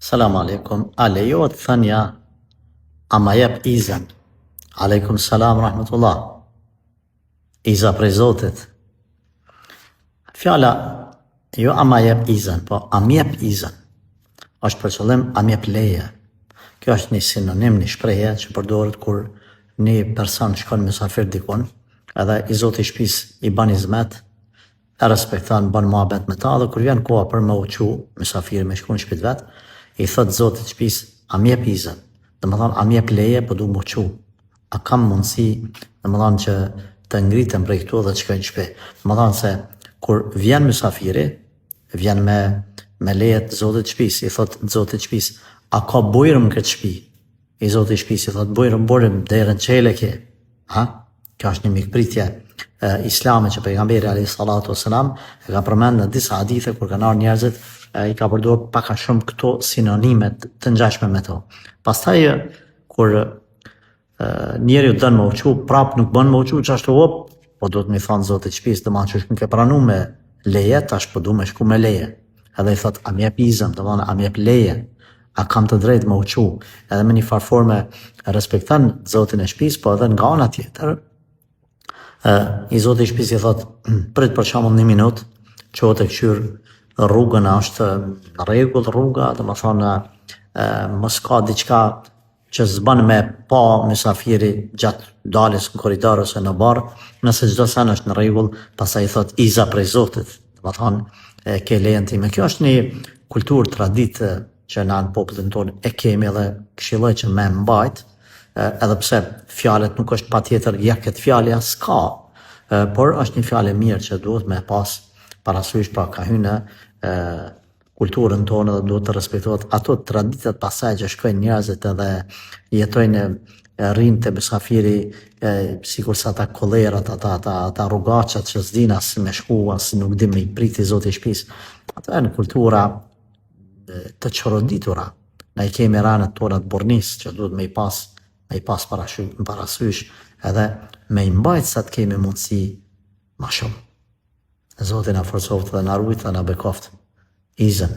Selam aleikum. A lejohet thënia a ma jep izën? Aleikum salam rahmetullah. Iza prej Zotit. Fjala jo a ma jep izën, po a m'jep izën. Është për qëllim a m'jep leje. Kjo është një sinonim, një shprehje që përdoret kur një person shkon mysafir dikun, edhe i Zoti i shtëpisë i bën hizmet, e respekton, bën muhabet me ta, dhe kur vjen koha për me uqu mysafiri me shku në shtëpitë vet, i thot Zotit të shtëpisë, a m'jep izën? Domethënë a m'jep leje, po du më uqu. A kam mundësi, domethënë që të ngritem prej këtu dhe të shkoj në shtëpi. Domethënë se kur vjen mysafiri, vjen me leje të Zotit të shtëpisë, i thot Zotit të shtëpisë, a ka bujrëm këtë shtëpi? I Zotit i shtëpisë i thot bujrëm derën qele ke. Ha? Kjo është një mikpritje islame që pejgamberi alayhi salatu wasalam e ka përmend në disa hadithe kur kanë ardhur njerëzit, i ka përdorur pak a shumë këto sinonime të ngjashme me to. Pastaj kur njeriu don më uqu, prap nuk bën më uqu, çashtu po duhet më thon Zoti i shtëpisë, domethënë që nuk e pranuar me leje, tash po du me shku me leje. Edhe i thot a më jep izën, domethënë a më jep leje, a kam të drejtë më uqu. Edhe me një farë forme respekton Zotin e shtëpisë, po edhe nga ana tjetër i Zoti i shtëpisë i thot prit për shembull 1 minutë, qohet e kqyr rrugën, është në rregull rruga, domethënë mos ka diçka që s'bën me pa mysafiri gjatë daljes në korridor ose në bar, nëse çdo sen është në rregull, pastaj i thot iza prej Zotit, domethënë ke lejen time. Kjo është një kulturë, traditë që na në popullin tonë e kemi dhe këshilloj që me mbajt, edhe pse fjalët nuk është patjetër ja këtë fjalë s'ka, por është një fjalë e mirë që duhet me pas parasysh, pra ka hyrë në kulturën tonë dhe duhet të respektohet ato traditat pasaj që shkojnë njerëzit edhe jetojnë, rrinë të mysafiri, sikur sa ata kollerat, ata rrugaqat që s'din as me shku, as nuk din me i priti Zoti i shtëpisë. Ato janë kultura të çoroditura. Ne i kemi ranet tona të burnisë që duhet me i pas parasysh edhe me i mbajt sa të kemi mundësi ma shumë. Zoti na forcoft dhe na rujt dhe na bekoft izën.